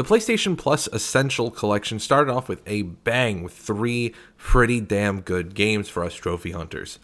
The PlayStation Plus Essential Collection started off with a bang with 3 pretty damn good games for us trophy hunters.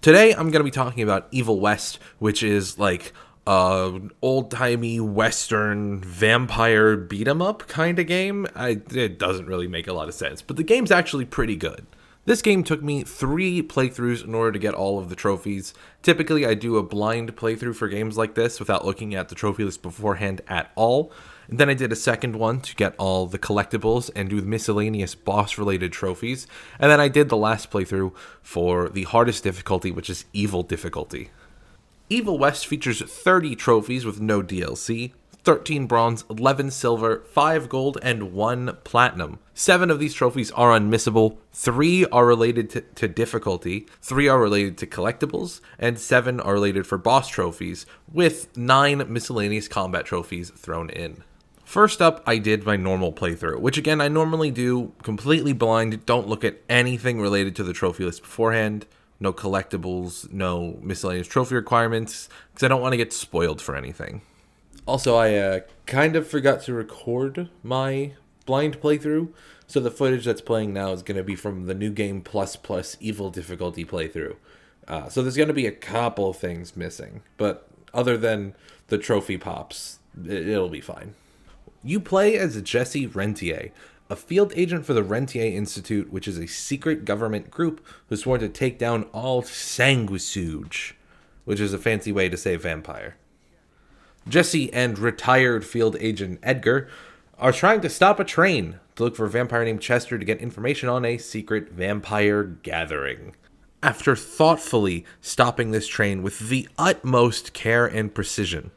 Today, I'm going to be talking about Evil West, which is like old-timey Western vampire beat-em-up kind of game. It doesn't really make a lot of sense, but the game's actually pretty good. This game took me 3 playthroughs in order to get all of the trophies. Typically, I do a blind playthrough for games like this without looking at the trophy list beforehand at all. And then I did a second one to get all the collectibles and do the miscellaneous boss-related trophies. And then I did the last playthrough for the hardest difficulty, which is Evil difficulty. Evil West features 30 trophies with no DLC, 13 bronze, 11 silver, 5 gold, and 1 platinum. 7 of these trophies are unmissable, 3 are related to difficulty, 3 are related to collectibles, and 7 are related for boss trophies, with 9 miscellaneous combat trophies thrown in. First up, I did my normal playthrough, which again I normally do completely blind, don't look at anything related to the trophy list beforehand, no collectibles, no miscellaneous trophy requirements, because I don't want to get spoiled for anything. Also, I kind of forgot to record my blind playthrough, so the footage that's playing now is going to be from the New Game Plus Evil difficulty playthrough. So there's going to be a couple of things missing, but other than the trophy pops, it'll be fine. You play as Jesse Rentier, a field agent for the Rentier Institute, which is a secret government group who's sworn to take down all sanguisuge, which is a fancy way to say vampire. Jesse and retired field agent Edgar are trying to stop a train to look for a vampire named Chester to get information on a secret vampire gathering. After thoughtfully stopping this train with the utmost care and precision,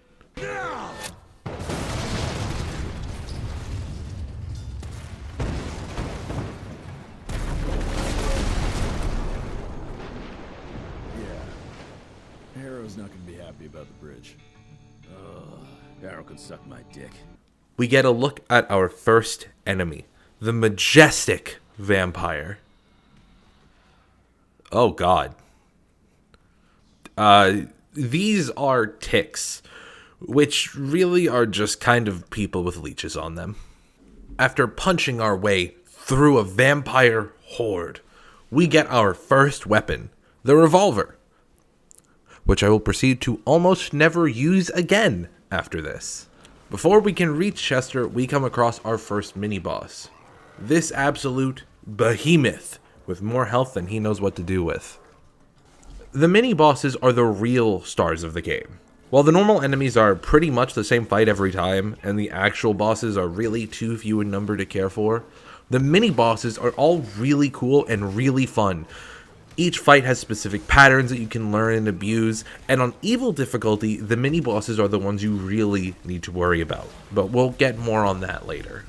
Arrow's not gonna be happy about the bridge. Arrow could suck my dick. we get a look at our first enemy, the majestic vampire. Oh god. These are ticks, which really are just kind of people with leeches on them. After punching our way through a vampire horde, we get our first weapon, the revolver, which I will proceed to almost never use again after this. Before we can reach Chester, we come across our first mini-boss. This absolute behemoth with more health than he knows what to do with. The mini-bosses are the real stars of the game. While the normal enemies are pretty much the same fight every time, and the actual bosses are really too few in number to care for, the mini-bosses are all really cool and really fun. Each fight has specific patterns that you can learn and abuse, and on Evil difficulty, the mini-bosses are the ones you really need to worry about, but we'll get more on that later.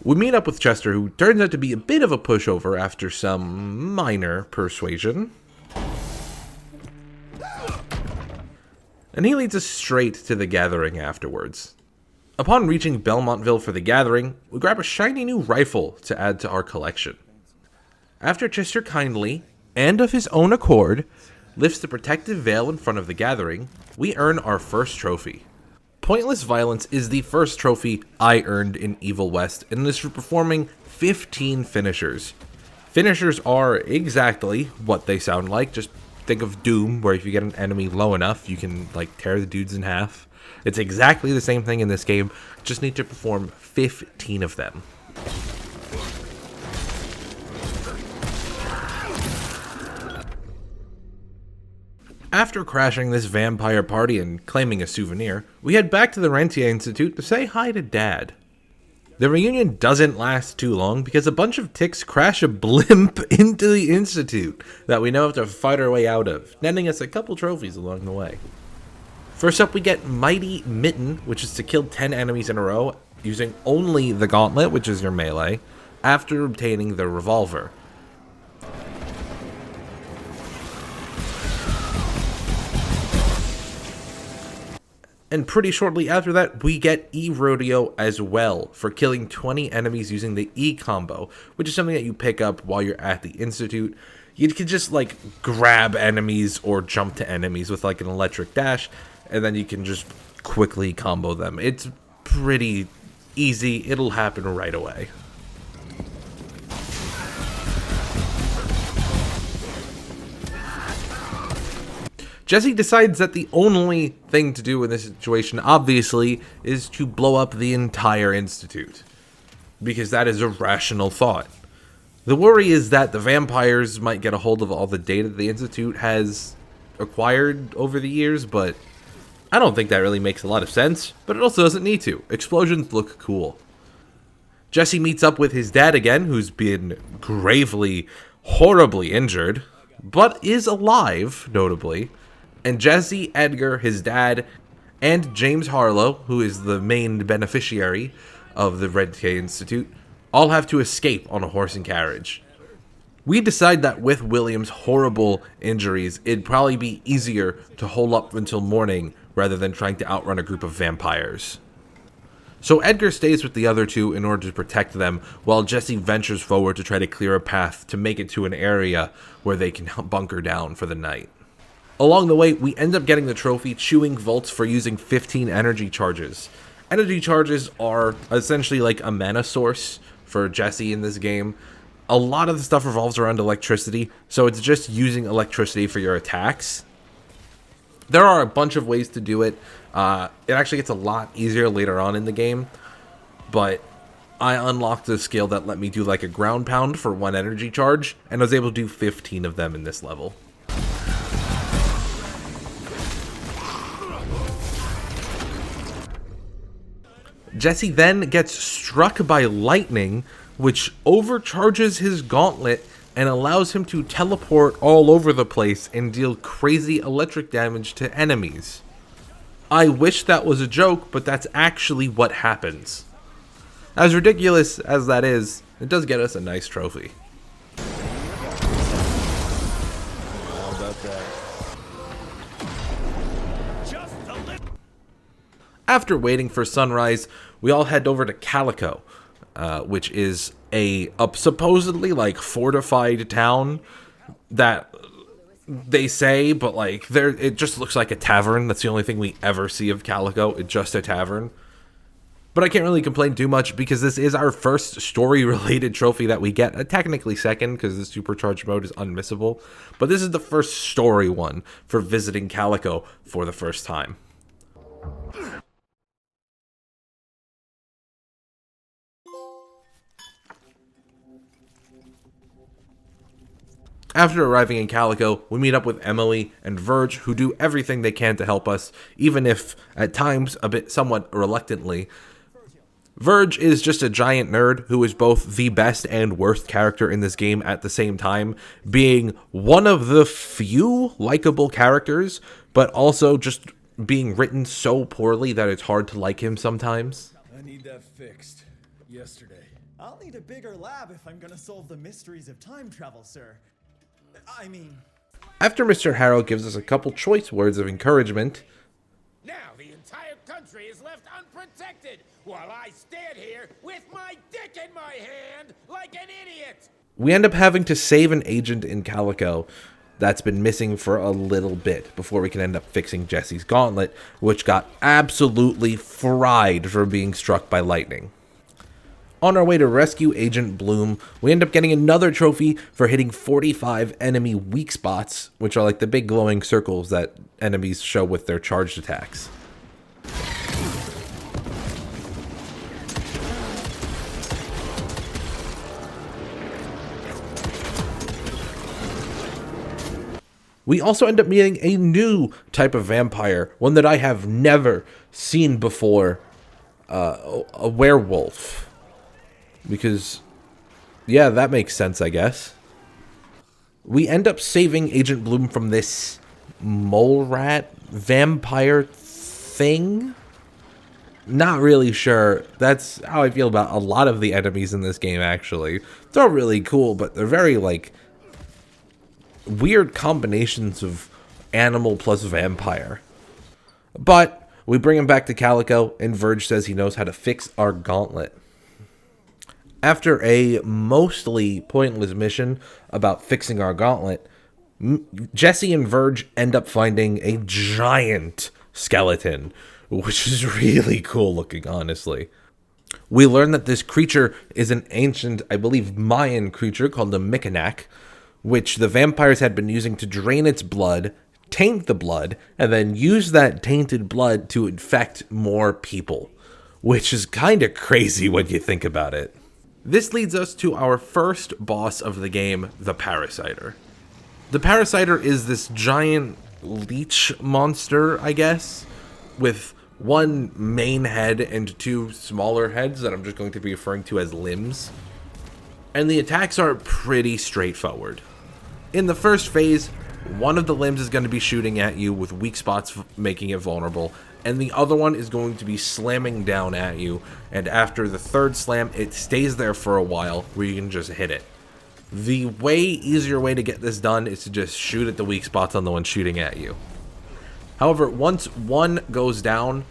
We meet up with Chester, who turns out to be a bit of a pushover after some minor persuasion, and he leads us straight to the gathering afterwards. Upon reaching Belmontville for the gathering, we grab a shiny new rifle to add to our collection. After Chester kindly, and of his own accord, lifts the protective veil in front of the gathering, we earn our first trophy. Pointless Violence is the first trophy I earned in Evil West, and is for performing 15 finishers. Finishers are exactly what they sound like. Just think of Doom, where if you get an enemy low enough, you can like tear the dudes in half. It's exactly the same thing in this game, just need to perform 15 of them. After crashing this vampire party and claiming a souvenir, we head back to the Rentier Institute to say hi to Dad. The reunion doesn't last too long because a bunch of ticks crash a blimp into the Institute that we now have to fight our way out of, netting us a couple trophies along the way. First up, we get Mighty Mitten, which is to kill 10 enemies in a row using only the gauntlet, which is your melee, after obtaining the revolver. And pretty shortly after that, we get E-Rodeo as well for killing 20 enemies using the E-combo, which is something that you pick up while you're at the Institute. You can just, like, grab enemies or jump to enemies with, like, an electric dash, and then you can just quickly combo them. It's pretty easy. It'll happen right away. Jesse decides that the only thing to do in this situation, obviously, is to blow up the entire Institute. Because that is a rational thought. The worry is that the vampires might get a hold of all the data the Institute has acquired over the years, but I don't think that really makes a lot of sense, but it also doesn't need to. Explosions look cool. Jesse meets up with his dad again, who's been gravely, horribly injured, but is alive, notably. And Jesse, Edgar, his dad, and James Harlow, who is the main beneficiary of the Red K Institute, all have to escape on a horse and carriage. We decide that with William's horrible injuries, it'd probably be easier to hold up until morning rather than trying to outrun a group of vampires. So Edgar stays with the other two in order to protect them, while Jesse ventures forward to try to clear a path to make it to an area where they can bunker down for the night. Along the way, we end up getting the trophy Chewing Volts for using 15 energy charges. Energy charges are essentially like a mana source for Jesse in this game. A lot of the stuff revolves around electricity, so it's just using electricity for your attacks. There are a bunch of ways to do it. It actually gets a lot easier later on in the game, but I unlocked a skill that let me do like a ground pound for 1 energy charge, and I was able to do 15 of them in this level. Jesse then gets struck by lightning, which overcharges his gauntlet and allows him to teleport all over the place and deal crazy electric damage to enemies. I wish that was a joke, but that's actually what happens. As ridiculous as that is, it does get us a nice trophy. How about that? After waiting for sunrise, we all head over to Calico, which is a supposedly like fortified town that they say, but like it just looks like a tavern. That's the only thing we ever see of Calico. It's just a tavern. But I can't really complain too much because this is our first story-related trophy that we get. Technically second because the supercharged mode is unmissable. But this is the first story one for visiting Calico for the first time. After arriving in Calico, we meet up with Emily and Verge, who do everything they can to help us, even if, at times, a bit somewhat reluctantly. Verge is just a giant nerd who is both the best and worst character in this game at the same time, being one of the few likable characters, but also just being written so poorly that it's hard to like him sometimes. I need that fixed. Yesterday. I'll need a bigger lab if I'm gonna solve the mysteries of time travel, sir. After Mr. Harrow gives us a couple choice words of encouragement, now the entire country is left unprotected while I stand here with my dick in my hand like an idiot. We end up having to save an agent in Calico that's been missing for a little bit before we can end up fixing Jesse's gauntlet, which got absolutely fried for being struck by lightning. On our way to rescue Agent Bloom, we end up getting another trophy for hitting 45 enemy weak spots, which are like the big glowing circles that enemies show with their charged attacks. We also end up meeting a new type of vampire, one that I have never seen before, a werewolf. Because, yeah, that makes sense, I guess. We end up saving Agent Bloom from this mole rat vampire thing. Not really sure. That's how I feel about a lot of the enemies in this game, actually. They're all really cool, but they're very, like, weird combinations of animal plus vampire. But we bring him back to Calico, and Verge says he knows how to fix our gauntlet. After a mostly pointless mission about fixing our gauntlet, Jesse and Verge end up finding a giant skeleton, which is really cool looking, honestly. We learn that this creature is an ancient, I believe, Mayan creature called the Mikanak, which the vampires had been using to drain its blood, taint the blood, and then use that tainted blood to infect more people, which is kind of crazy when you think about it. This leads us to our first boss of the game, the Parasiter. The Parasiter is this giant leech monster, I guess, with one main head and two smaller heads that I'm just going to be referring to as limbs. And the attacks are pretty straightforward. In the first phase, one of the limbs is going to be shooting at you with weak spots making it vulnerable, and the other one is going to be slamming down at you, and after the third slam, it stays there for a while where you can just hit it. The way easier way to get this done is to just shoot at the weak spots on the one shooting at you. However, once one goes down,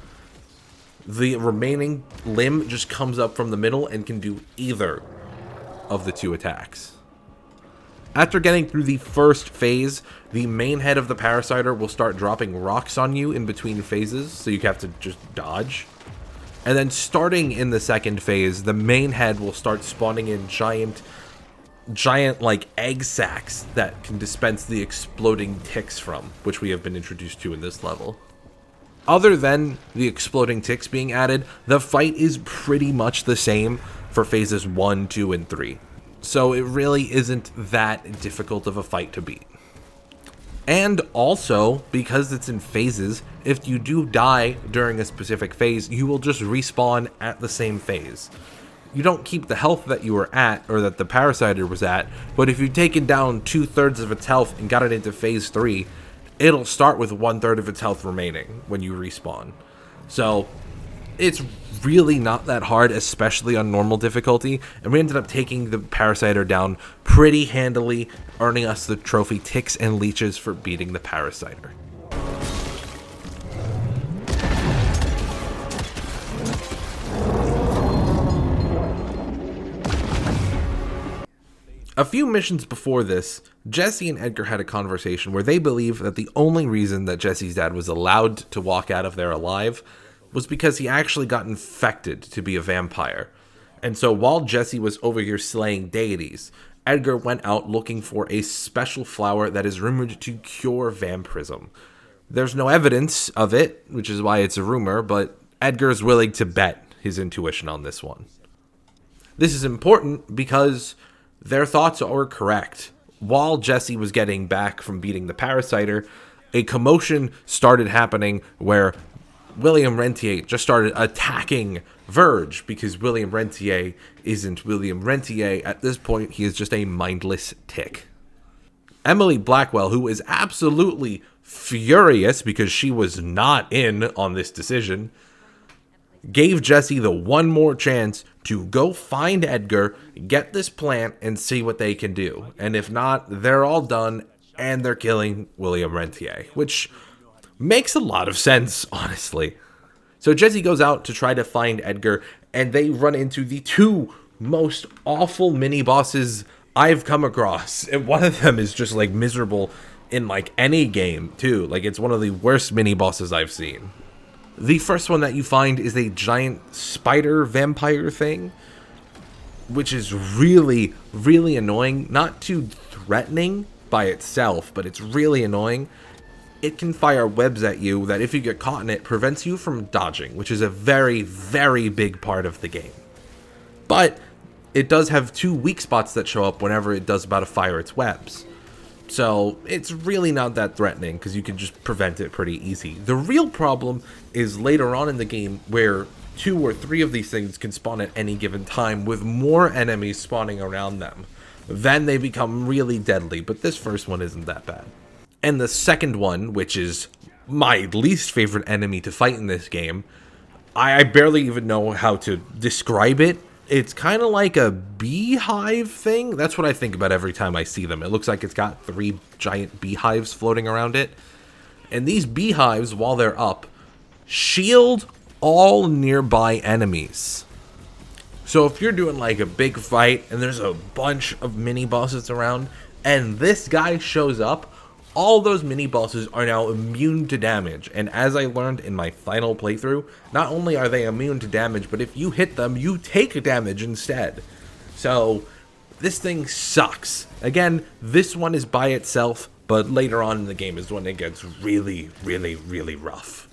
the remaining limb just comes up from the middle and can do either of the two attacks. After getting through the first phase, the main head of the Parasiter will start dropping rocks on you in between phases, so you have to just dodge. And then starting in the second phase, the main head will start spawning in giant like egg sacs that can dispense the exploding ticks from, which we have been introduced to in this level. Other than the exploding ticks being added, the fight is pretty much the same for phases 1, 2, and 3. So it really isn't that difficult of a fight to beat. And also, because it's in phases, if you do die during a specific phase, you will just respawn at the same phase. You don't keep the health that you were at, or that the Parasiter was at, but if you've taken down 2/3 of its health and got it into phase 3, it'll start with 1/3 of its health remaining when you respawn. So it's really not that hard, especially on normal difficulty, and we ended up taking the Parasiter down pretty handily, earning us the trophy Ticks and Leeches for beating the Parasiter. A few missions before this, Jesse and Edgar had a conversation where they believe that the only reason that Jesse's dad was allowed to walk out of there alive was because he actually got infected to be a vampire. And so while Jesse was over here slaying deities, Edgar went out looking for a special flower that is rumored to cure vampirism. There's no evidence of it, which is why it's a rumor, but Edgar is willing to bet his intuition on this one. This is important because their thoughts are correct. While Jesse was getting back from beating the Parasiter, a commotion started happening where William Rentier just started attacking Verge, because William Rentier isn't William Rentier. At this point, he is just a mindless tick. Emily Blackwell, who is absolutely furious because she was not in on this decision, gave Jesse the one more chance to go find Edgar, get this plant, and see what they can do. And if not, they're all done, and they're killing William Rentier, which makes a lot of sense, honestly. So Jesse goes out to try to find Edgar, and they run into the two most awful mini-bosses I've come across. And one of them is just, like, miserable in, like, any game, too. Like, it's one of the worst mini-bosses I've seen. The first one that you find is a giant spider vampire thing, which is really, really annoying. Not too threatening by itself, but it's really annoying. It can fire webs at you that if you get caught in it, prevents you from dodging, which is a very, very big part of the game. But it does have two weak spots that show up whenever it does about to fire its webs. So it's really not that threatening because you can just prevent it pretty easy. The real problem is later on in the game where 2 or 3 of these things can spawn at any given time with more enemies spawning around them. Then they become really deadly, but this first one isn't that bad. And the second one, which is my least favorite enemy to fight in this game, I barely even know how to describe it. It's kind of like a beehive thing. That's what I think about every time I see them. It looks like it's got 3 giant beehives floating around it. And these beehives, while they're up, shield all nearby enemies. So if you're doing like a big fight and there's a bunch of mini bosses around and this guy shows up, all those mini-bosses are now immune to damage, and as I learned in my final playthrough, not only are they immune to damage, but if you hit them, you take damage instead. So, this thing sucks. Again, this one is by itself, but later on in the game is when it gets really, really, really rough.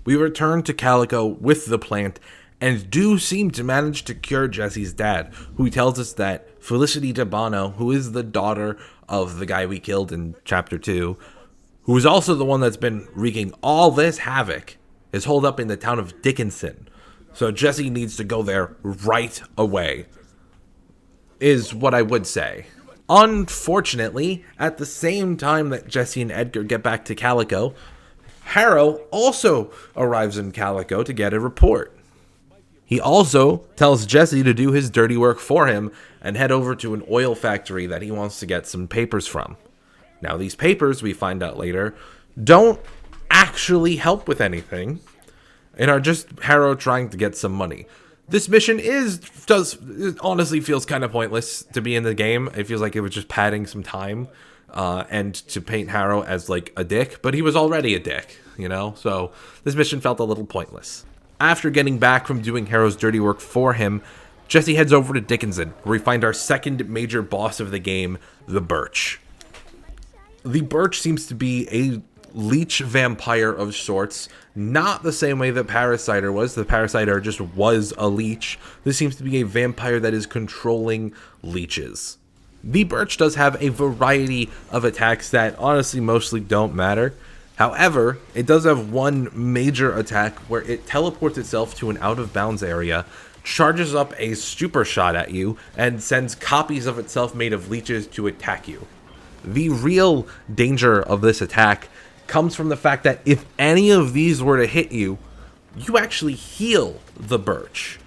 We return to Calico with the plant, and do seem to manage to cure Jesse's dad, who tells us that Felicity DeBono, who is the daughter of the guy we killed in Chapter 2, who is also the one that's been wreaking all this havoc, is holed up in the town of Dickinson. So Jesse needs to go there right away, is what I would say. Unfortunately, at the same time that Jesse and Edgar get back to Calico, Harrow also arrives in Calico to get a report. He also tells Jesse to do his dirty work for him and head over to an oil factory that he wants to get some papers from. Now, these papers, we find out later, don't actually help with anything and are just Harrow trying to get some money. This mission it honestly feels kind of pointless to be in the game. It feels like it was just padding some time and to paint Harrow as like a dick, but he was already a dick, you know? So this mission felt a little pointless. After getting back from doing Harrow's dirty work for him, Jesse heads over to Dickinson, where we find our second major boss of the game, the Birch. The Birch seems to be a leech vampire of sorts, not the same way that Parasiter was. The Parasiter just was a leech. This seems to be a vampire that is controlling leeches. The Birch does have a variety of attacks that honestly mostly don't matter. However, it does have one major attack where it teleports itself to an out-of-bounds area, charges up a super shot at you, and sends copies of itself made of leeches to attack you. The real danger of this attack comes from the fact that if any of these were to hit you, you actually heal the Birch.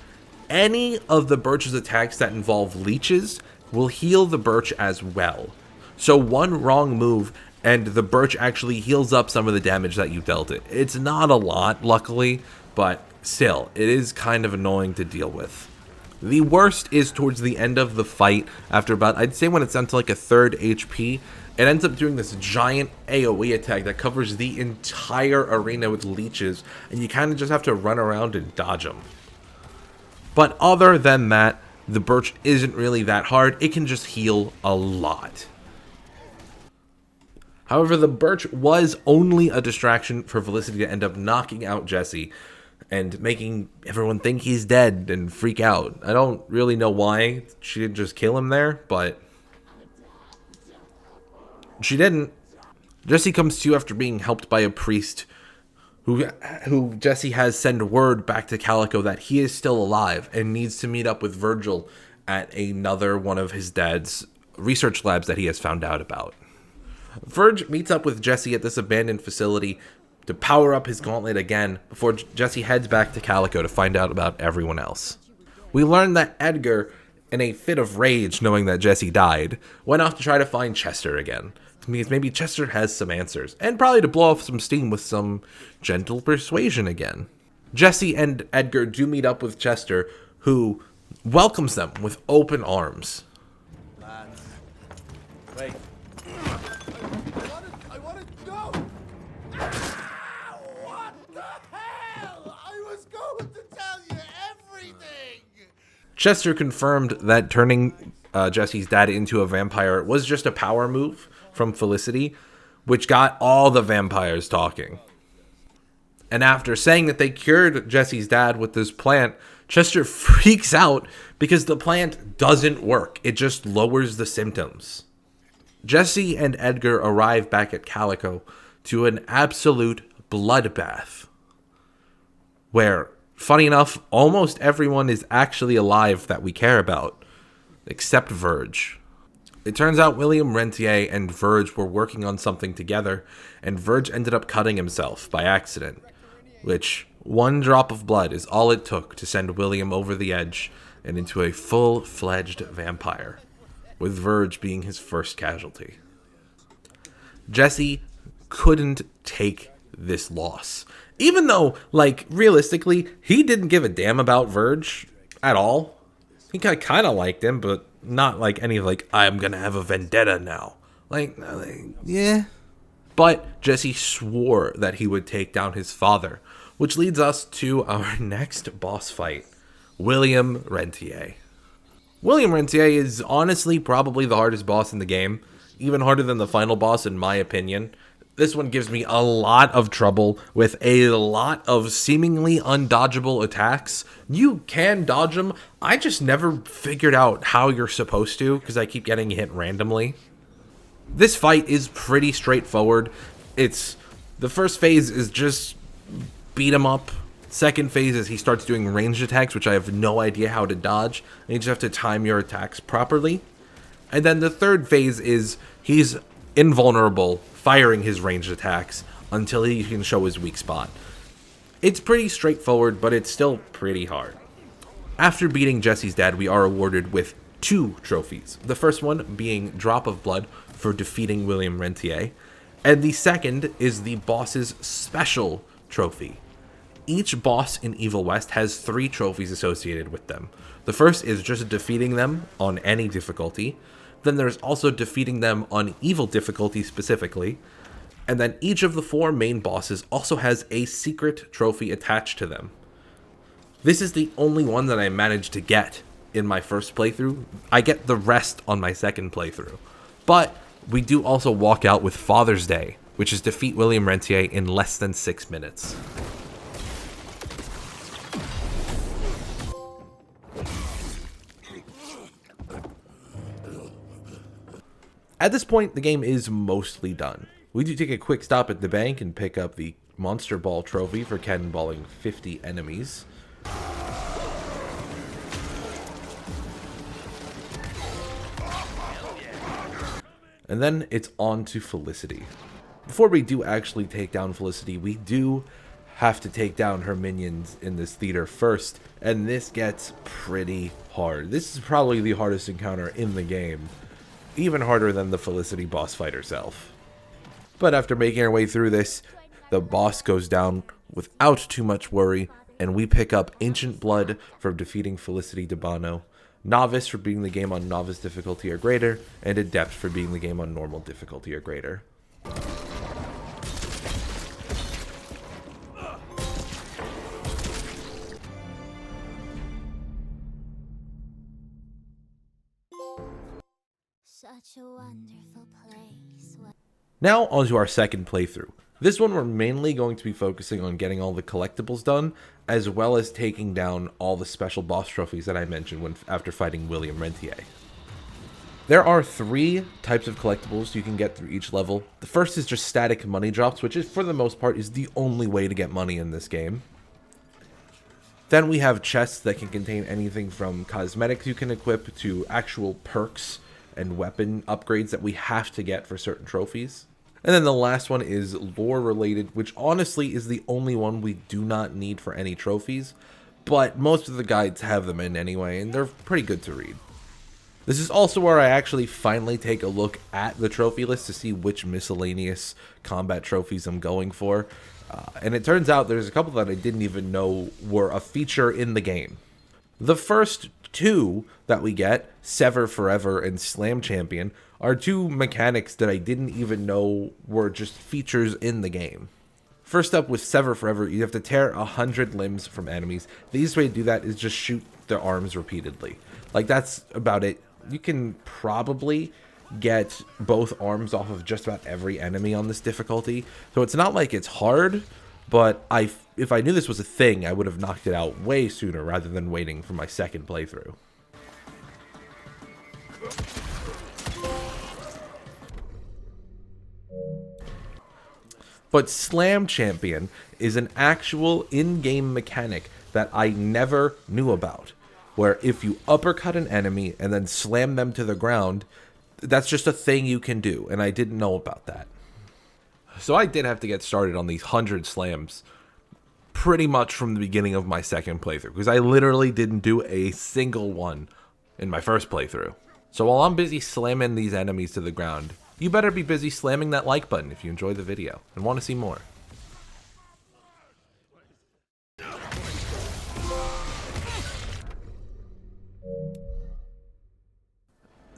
Any of the Birch's attacks that involve leeches will heal the Birch as well. So one wrong move and the Birch actually heals up some of the damage that you dealt it. It's not a lot, luckily, but still, it is kind of annoying to deal with. The worst is towards the end of the fight, after about, I'd say when it's down to like a third HP, it ends up doing this giant AoE attack that covers the entire arena with leeches, and you kind of just have to run around and dodge them. But other than that, the Birch isn't really that hard. It can just heal a lot. However, the Birch was only a distraction for Felicity to end up knocking out Jesse and making everyone think he's dead and freak out. I don't really know why she didn't just kill him there, but she didn't. Jesse comes to after being helped by a priest who Jesse has sent word back to Calico that he is still alive and needs to meet up with Virgil at another one of his dad's research labs that he has found out about. Verge meets up with Jesse at this abandoned facility to power up his gauntlet again before Jesse heads back to Calico to find out about everyone else. We learn that Edgar, in a fit of rage knowing that Jesse died, went off to try to find Chester again, because maybe Chester has some answers, and probably to blow off some steam with some gentle persuasion again. Jesse and Edgar do meet up with Chester, who welcomes them with open arms. Lads. Wait. I want to go! Ah, what the hell? I was going to tell you everything! Chester confirmed that turning Jesse's dad into a vampire was just a power move from Felicity, which got all the vampires talking. And after saying that they cured Jesse's dad with this plant, Chester freaks out because the plant doesn't work. It just lowers the symptoms. Jesse and Edgar arrive back at Calico to an absolute bloodbath, where, funny enough, almost everyone is actually alive that we care about, except Verge. It turns out William Rentier and Verge were working on something together, and Verge ended up cutting himself by accident, which one drop of blood is all it took to send William over the edge and into a full-fledged vampire, with Verge being his first casualty. Jesse couldn't take this loss. Even though, like, realistically, he didn't give a damn about Verge at all. He kind of liked him, but not like any, like, I'm gonna have a vendetta now. Like, yeah, but Jesse swore that he would take down his father, which leads us to our next boss fight, William Rentier. William Rentier is honestly probably the hardest boss in the game, even harder than the final boss in my opinion. This one gives me a lot of trouble with a lot of seemingly undodgeable attacks. You can dodge them, I just never figured out how you're supposed to because I keep getting hit randomly. This fight is pretty straightforward. The first phase is just beat him up. Second phase is he starts doing ranged attacks, which I have no idea how to dodge, and you just have to time your attacks properly. And then the third phase is he's invulnerable, firing his ranged attacks until he can show his weak spot. It's pretty straightforward, but it's still pretty hard. After beating Jesse's dad, we are awarded with 2 trophies. The first one being Drop of Blood for defeating William Rentier, and the second is the boss's special trophy. Each boss in Evil West has 3 trophies associated with them. The first is just defeating them on any difficulty. Then there's also defeating them on evil difficulty specifically. And then each of the 4 main bosses also has a secret trophy attached to them. This is the only one that I managed to get in my first playthrough. I get the rest on my second playthrough. But we do also walk out with Father's Day, which is defeat William Rentier in less than 6 minutes. At this point, the game is mostly done. We do take a quick stop at the bank and pick up the Monster Ball trophy for cannonballing 50 enemies. And then it's on to Felicity. Before we do actually take down Felicity, we do have to take down her minions in this theater first, and this gets pretty hard. This is probably the hardest encounter in the game. Even harder than the Felicity boss fight herself. But after making our way through this, the boss goes down without too much worry, and we pick up Ancient Blood for defeating Felicity DeBano, Novice for beating the game on Novice difficulty or greater, and Adept for beating the game on normal difficulty or greater. Such a wonderful place. Now onto our second playthrough. This one we're mainly going to be focusing on getting all the collectibles done, as well as taking down all the special boss trophies that I mentioned after fighting William Rentier. There are 3 types of collectibles you can get through each level. The first is just static money drops, which is, for the most part, is the only way to get money in this game. Then we have chests that can contain anything from cosmetics you can equip to actual perks and weapon upgrades that we have to get for certain trophies. And then the last one is lore related, which honestly is the only one we do not need for any trophies, but most of the guides have them in anyway, and they're pretty good to read. This is also where I actually finally take a look at the trophy list to see which miscellaneous combat trophies I'm going for. And it turns out there's a couple that I didn't even know were a feature in the game. The first 2 that we get, Sever Forever and Slam Champion, are 2 mechanics that I didn't even know were just features in the game. First up, with Sever Forever, you have to tear 100 limbs from enemies. The easiest way to do that is just shoot their arms repeatedly. Like, that's about it. You can probably get both arms off of just about every enemy on this difficulty. So it's not like it's hard, but if I knew this was a thing, I would have knocked it out way sooner rather than waiting for my second playthrough. But Slam Champion is an actual in-game mechanic that I never knew about, where if you uppercut an enemy and then slam them to the ground, that's just a thing you can do, and I didn't know about that. So I did have to get started on these 100 slams pretty much from the beginning of my second playthrough, because I literally didn't do a single one in my first playthrough. So while I'm busy slamming these enemies to the ground, you better be busy slamming that like button if you enjoyed the video and want to see more.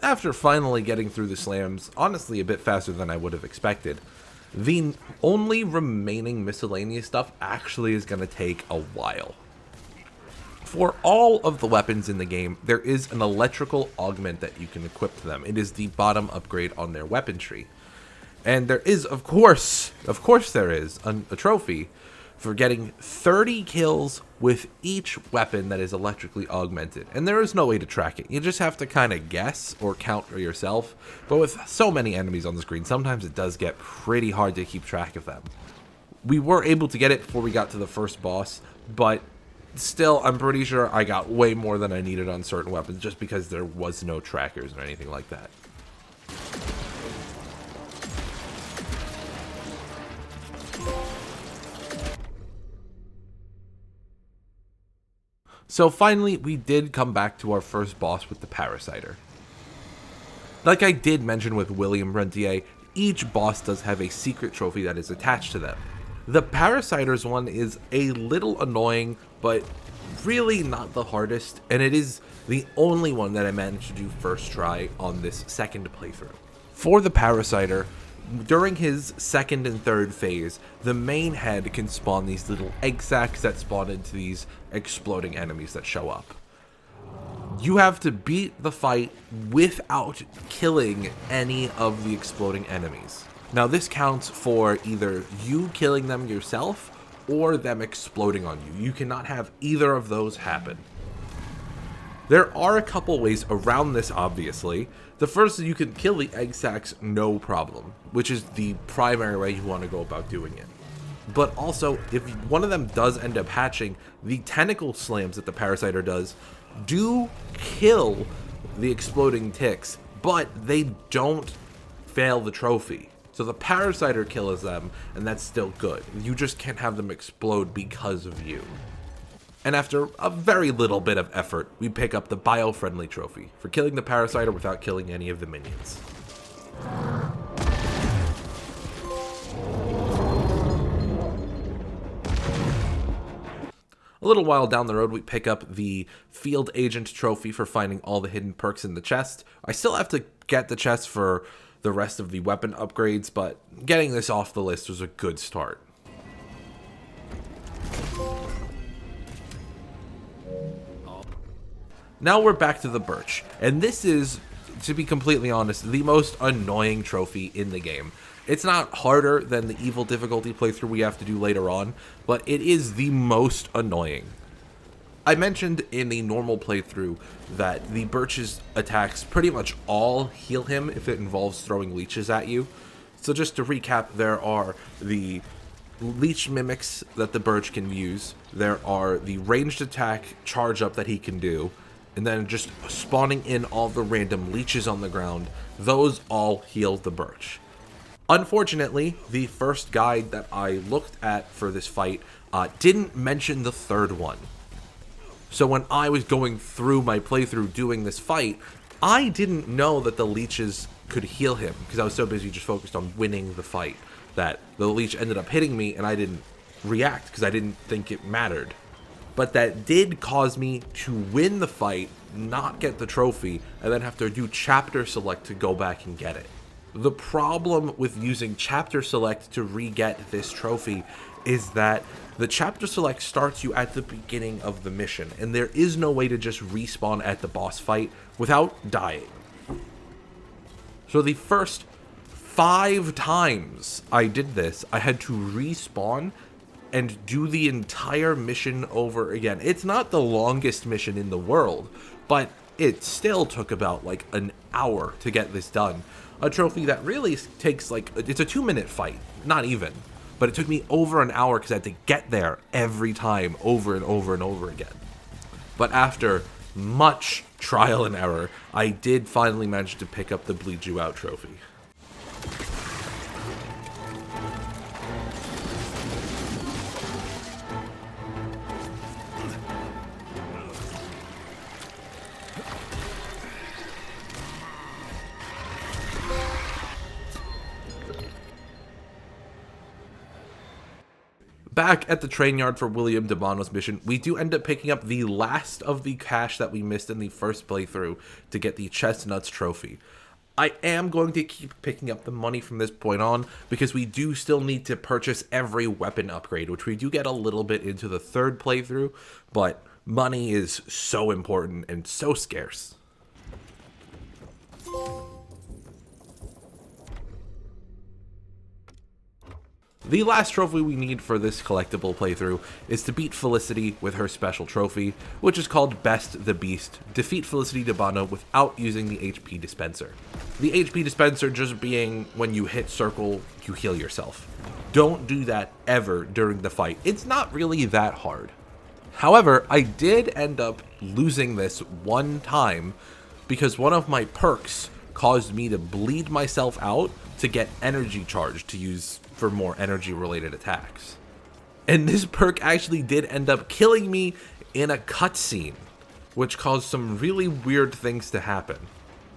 After finally getting through the slams, honestly a bit faster than I would have expected, The only remaining miscellaneous stuff actually is going to take a while. For all of the weapons in the game, there is an electrical augment that you can equip to them. It is the bottom upgrade on their weapon tree. And there is, of course there is, a trophy for getting 30 kills with each weapon that is electrically augmented. And there is no way to track it. You just have to kind of guess or count for yourself. But with so many enemies on the screen, sometimes it does get pretty hard to keep track of them. We were able to get it before we got to the first boss, but still, I'm pretty sure I got way more than I needed on certain weapons just because there was no trackers or anything like that. So finally, we did come back to our first boss with the Parasiter. Like I did mention with William Rentier, each boss does have a secret trophy that is attached to them. The Parasiter's one is a little annoying, but really not the hardest, and it is the only one that I managed to do first try on this second playthrough. For the Parasiter, during his second and third phase, the main head can spawn these little egg sacs that spawn into these exploding enemies that show up. You have to beat the fight without killing any of the exploding enemies. Now this counts for either you killing them yourself or them exploding on you. You cannot have either of those happen. There are a couple ways around this, obviously. The first is you can kill the egg sacs no problem, which is the primary way you want to go about doing it. But also, if one of them does end up hatching, the tentacle slams that the Parasiter does do kill the exploding ticks, but they don't fail the trophy. So the Parasiter kills them, and that's still good. You just can't have them explode because of you. And after a very little bit of effort, we pick up the Bio-Friendly trophy for killing the Parasiter without killing any of the minions. A little while down the road, we pick up the Field Agent trophy for finding all the hidden perks in the chest. I still have to get the chest for the rest of the weapon upgrades, but getting this off the list was a good start. Now we're back to the Birch, and this is, to be completely honest, the most annoying trophy in the game. It's not harder than the Evil difficulty playthrough we have to do later on, but it is the most annoying. I mentioned in the normal playthrough that the Birch's attacks pretty much all heal him if it involves throwing leeches at you. So just to recap, there are the leech mimics that the Birch can use, there are the ranged attack charge up that he can do, and then just spawning in all the random leeches on the ground. Those all heal the Birch. Unfortunately, the first guide that I looked at for this fight didn't mention the third one. So when I was going through my playthrough doing this fight, I didn't know that the leeches could heal him because I was so busy just focused on winning the fight that the leech ended up hitting me and I didn't react because I didn't think it mattered. But that did cause me to win the fight, not get the trophy, and then have to do chapter select to go back and get it. The problem with using chapter select to re-get this trophy is that the chapter select starts you at the beginning of the mission, and there is no way to just respawn at the boss fight without dying. So the first 5 times I did this, I had to respawn and do the entire mission over again. It's not the longest mission in the world, but it still took about like an hour to get this done. A trophy that really takes like, it's a 2-minute fight, not even. But it took me over an hour because I had to get there every time over and over and over again. But after much trial and error, I did finally manage to pick up the Bleed You Out trophy. Back at the train yard for William DeBono's mission, we do end up picking up the last of the cash that we missed in the first playthrough to get the Chestnuts trophy. I am going to keep picking up the money from this point on because we do still need to purchase every weapon upgrade, which we do get a little bit into the third playthrough, but money is so important and so scarce. The last trophy we need for this collectible playthrough is to beat Felicity with her special trophy, which is called Best the Beast. Defeat Felicity Debano without using the HP dispenser. The HP dispenser just being when you hit circle, you heal yourself. Don't do that ever during the fight. It's not really that hard. However, I did end up losing this one time because one of my perks caused me to bleed myself out to get energy charge to use for more energy related attacks. And this perk actually did end up killing me in a cutscene, which caused some really weird things to happen.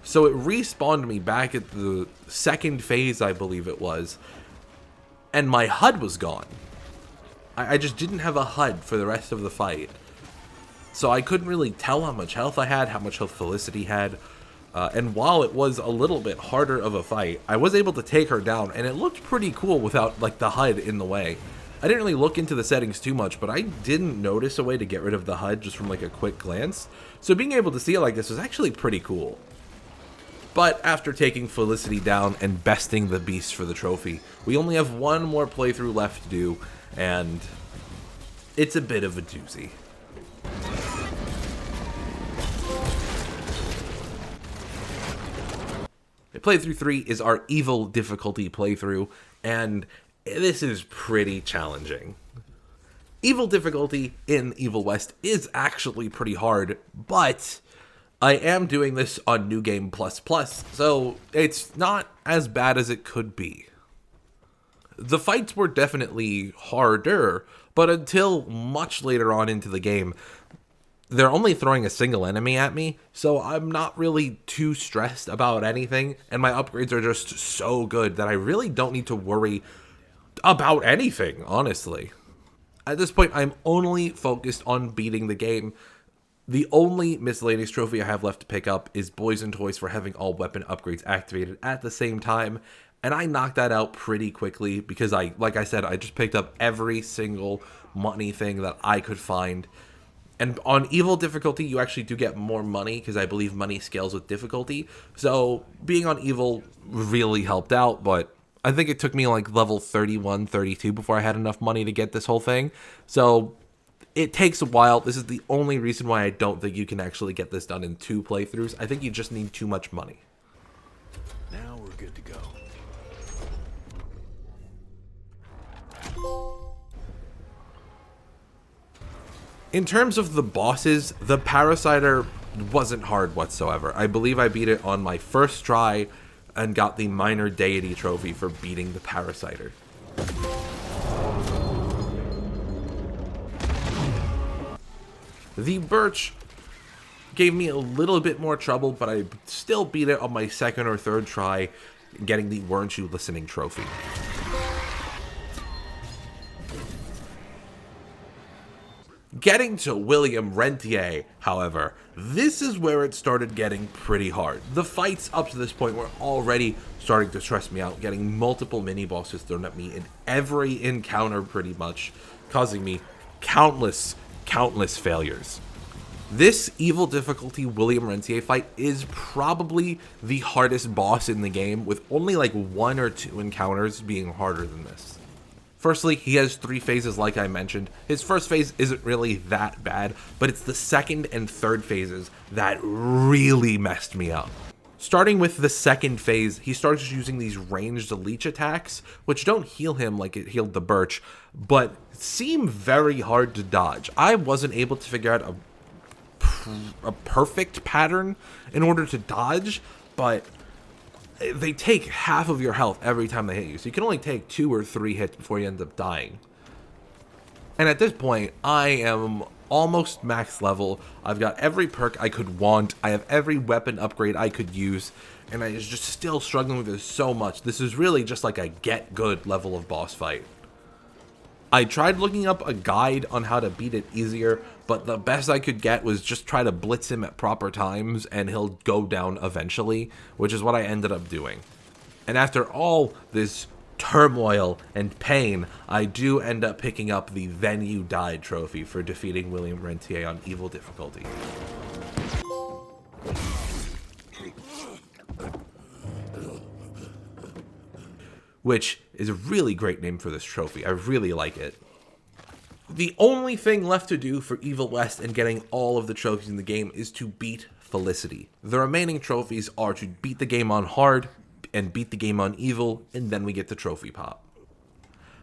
So it respawned me back at the second phase, I believe it was, and my HUD was gone. I just didn't have a HUD for the rest of the fight. So I couldn't really tell how much health I had, how much health Felicity had. And while it was a little bit harder of a fight, I was able to take her down, and it looked pretty cool without like the HUD in the way. I didn't really look into the settings too much, but I didn't notice a way to get rid of the HUD just from like a quick glance. So being able to see it like this was actually pretty cool. But after taking Felicity down and besting the beast for the trophy, we only have one more playthrough left to do, and it's a bit of a doozy. Playthrough 3 is our evil difficulty playthrough, and this is pretty challenging. Evil difficulty in Evil West is actually pretty hard, but I am doing this on New Game Plus Plus, so it's not as bad as it could be. The fights were definitely harder, but until much later on into the game, they're only throwing a single enemy at me, so I'm not really too stressed about anything, and my upgrades are just so good that I really don't need to worry about anything, honestly. At this point, I'm only focused on beating the game. The only miscellaneous trophy I have left to pick up is Boys and Toys for having all weapon upgrades activated at the same time, and I knocked that out pretty quickly because like I said, I just picked up every single money thing that I could find. And on evil difficulty, you actually do get more money because I believe money scales with difficulty. So being on evil really helped out, but I think it took me like level 31, 32 before I had enough money to get this whole thing. So it takes a while. This is the only reason why I don't think you can actually get this done in 2 playthroughs. I think you just need too much money. Now we're good to go. In terms of the bosses, the Parasiter wasn't hard whatsoever. I believe I beat it on my first try and got the Minor Deity trophy for beating the Parasiter. The Birch gave me a little bit more trouble, but I still beat it on my second or third try, getting the Weren't You Listening trophy. Getting to William Rentier, however, this is where it started getting pretty hard. The fights up to this point were already starting to stress me out, getting multiple mini-bosses thrown at me in every encounter pretty much, causing me countless failures. This evil difficulty William Rentier fight is probably the hardest boss in the game, with only like 1 or 2 encounters being harder than this. Firstly, he has 3 phases like I mentioned. His first phase isn't really that bad, but it's the second and third phases that really messed me up. Starting with the second phase, he starts using these ranged leech attacks, which don't heal him like it healed the Birch, but seem very hard to dodge. I wasn't able to figure out a perfect pattern in order to dodge, but they take half of your health every time they hit you. So you can only take 2 or 3 hits before you end up dying. And at this point, I am almost max level. I've got every perk I could want. I have every weapon upgrade I could use. And I was just still struggling with this so much. This is really just like a get good level of boss fight. I tried looking up a guide on how to beat it easier, but the best I could get was just try to blitz him at proper times and he'll go down eventually, which is what I ended up doing. And after all this turmoil and pain, I do end up picking up the Then You Died trophy for defeating William Rentier on evil difficulty. Which is a really great name for this trophy. I really like it. The only thing left to do for Evil West and getting all of the trophies in the game is to beat Felicity. The remaining trophies are to beat the game on hard and beat the game on evil, and then we get the trophy pop.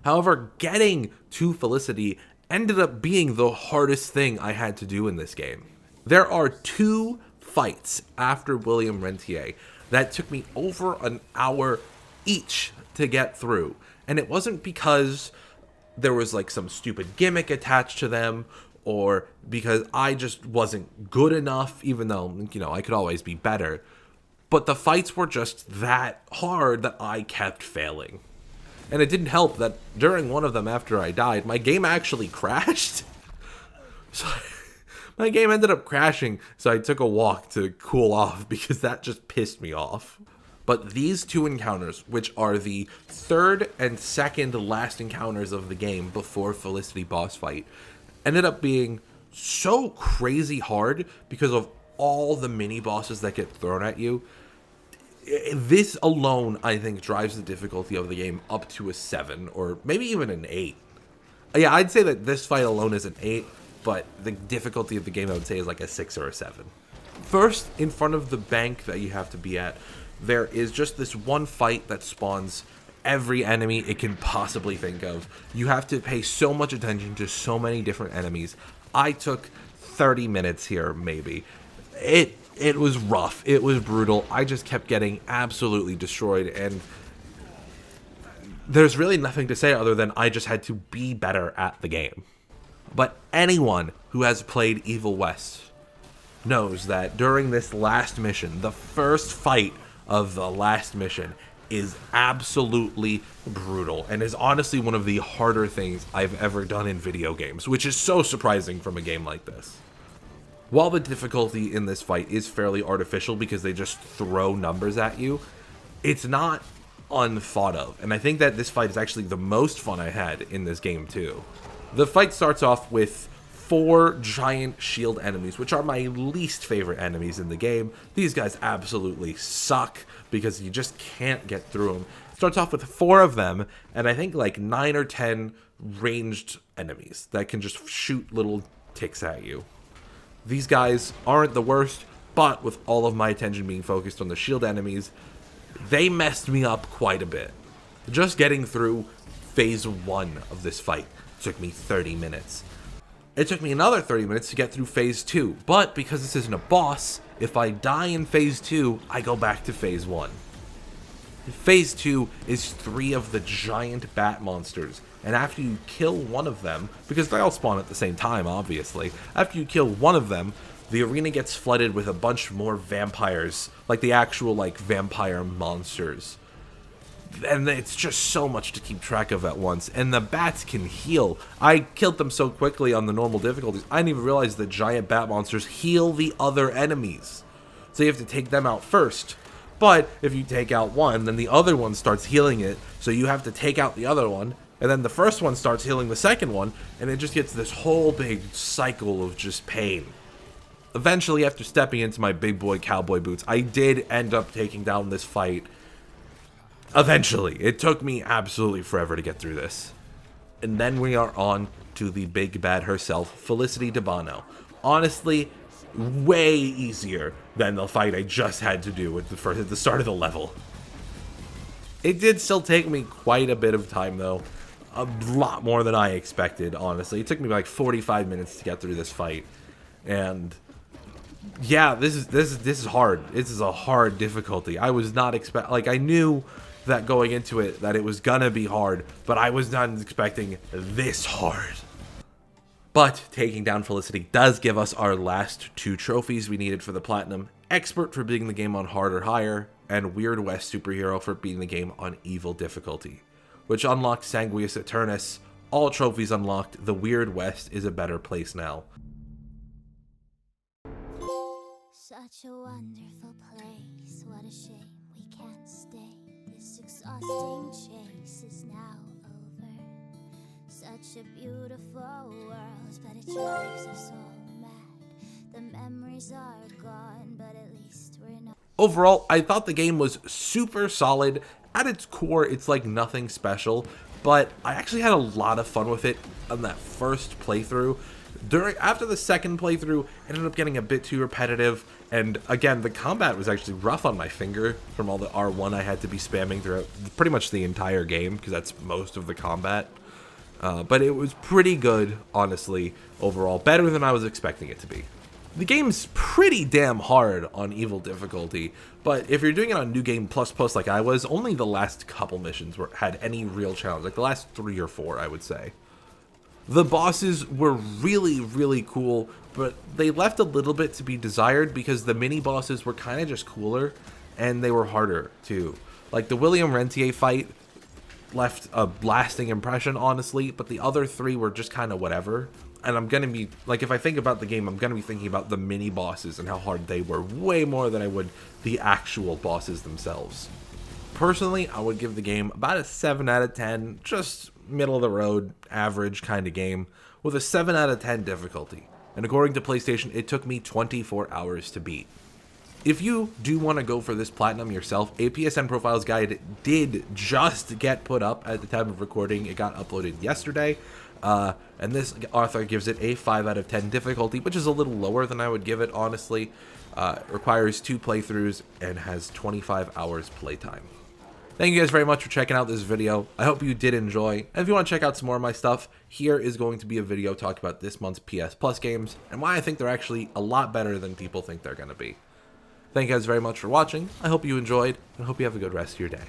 However, getting to Felicity ended up being the hardest thing I had to do in this game. There are 2 fights after William Rentier that took me over an hour each to get through, and it wasn't because there was like some stupid gimmick attached to them or because I just wasn't good enough, even though, you know, I could always be better. But the fights were just that hard that I kept failing. And it didn't help that during one of them after I died, my game actually crashed. So my game ended up crashing, so I took a walk to cool off because that just pissed me off. But these 2 encounters, which are the 3rd and 2nd last encounters of the game before Felicity boss fight, ended up being so crazy hard because of all the mini bosses that get thrown at you. This alone, I think, drives the difficulty of the game up to a 7 or maybe even an 8. Yeah, I'd say that this fight alone is an 8, but the difficulty of the game, I would say, is like a 6 or a 7. First, in front of the bank that you have to be at, there is just this one fight that spawns every enemy it can possibly think of. You have to pay so much attention to so many different enemies. I took 30 minutes here, maybe. It was rough. It was brutal. I just kept getting absolutely destroyed, and there's really nothing to say other than I just had to be better at the game. But anyone who has played Evil West knows that during this last mission, the first fight of the last mission is absolutely brutal and is honestly one of the harder things I've ever done in video games, which is so surprising from a game like this. While the difficulty in this fight is fairly artificial because they just throw numbers at you, it's not unthought of, and I think that this fight is actually the most fun I had in this game too. The fight starts off with 4 giant shield enemies, which are my least favorite enemies in the game. These guys absolutely suck because you just can't get through them. It starts off with 4 of them, and I think like 9 or 10 ranged enemies that can just shoot little ticks at you. These guys aren't the worst, but with all of my attention being focused on the shield enemies, they messed me up quite a bit. Just getting through phase 1 of this fight took me 30 minutes. It took me another 30 minutes to get through phase 2, but because this isn't a boss, if I die in phase 2, I go back to phase 1. Phase 2 is 3 of the giant bat monsters, and after you kill one of them, because they all spawn at the same time obviously, after you kill one of them, the arena gets flooded with a bunch more vampires, like the actual like vampire monsters. And it's just so much to keep track of at once, and the bats can heal. I killed them so quickly on the normal difficulties, I didn't even realize the giant bat monsters heal the other enemies. So you have to take them out first. But if you take out one, then the other one starts healing it, so you have to take out the other one, and then the first one starts healing the second one, and it just gets this whole big cycle of just pain. Eventually, after stepping into my big boy cowboy boots, I did end up taking down this fight. Eventually. It took me absolutely forever to get through this. And then we are on to the big bad herself, Felicity DeBano. Honestly, way easier than the fight I just had to do at the start of the level. It did still take me quite a bit of time though. A lot more than I expected, honestly. It took me like 45 minutes to get through this fight. And yeah, this is hard. This is a hard difficulty. I was not I knew that going into it that it was gonna be hard, but I was not expecting this hard. But taking down Felicity does give us our last 2 trophies we needed for the platinum: Expert for beating the game on hard or higher, and Weird West Superhero for beating the game on evil difficulty, which unlocked Sanguis Eternus. All trophies unlocked. The Weird West is a better place now. Such a wonderful place, what a shame we can't stay. This exhausting chase is now over. Such a beautiful world, but it drives us all mad. The memories are gone, but at least we're not. Overall, I thought the game was super solid. At its core, it's like nothing special, but I actually had a lot of fun with it on that first playthrough. After the second playthrough, it ended up getting a bit too repetitive, and again, the combat was actually rough on my finger from all the R1 I had to be spamming throughout pretty much the entire game, because that's most of the combat. But it was pretty good, honestly, overall. Better than I was expecting it to be. The game's pretty damn hard on Evil difficulty, but if you're doing it on New Game Plus Plus like I was, only the last couple missions had any real challenge, like the last 3 or 4, I would say. The bosses were really, really cool, but they left a little bit to be desired because the mini bosses were kind of just cooler, and they were harder too. Like the William Rentier fight left a lasting impression, honestly, but the other 3 were just kind of whatever. And I'm going to be, like, if I think about the game, I'm going to be thinking about the mini bosses and how hard they were, way more than I would the actual bosses themselves. Personally, I would give the game about a 7 out of 10, just middle of the road, average kind of game, with a 7 out of 10 difficulty. And according to PlayStation, it took me 24 hours to beat. If you do want to go for this platinum yourself, a PSN Profiles guide did just get put up at the time of recording. It got uploaded yesterday. And this author gives it a 5 out of 10 difficulty, which is a little lower than I would give it, honestly. It requires 2 playthroughs and has 25 hours playtime. Thank you guys very much for checking out this video. I hope you did enjoy. And if you want to check out some more of my stuff, here is going to be a video talking about this month's PS Plus games and why I think they're actually a lot better than people think they're going to be. Thank you guys very much for watching. I hope you enjoyed, and I hope you have a good rest of your day.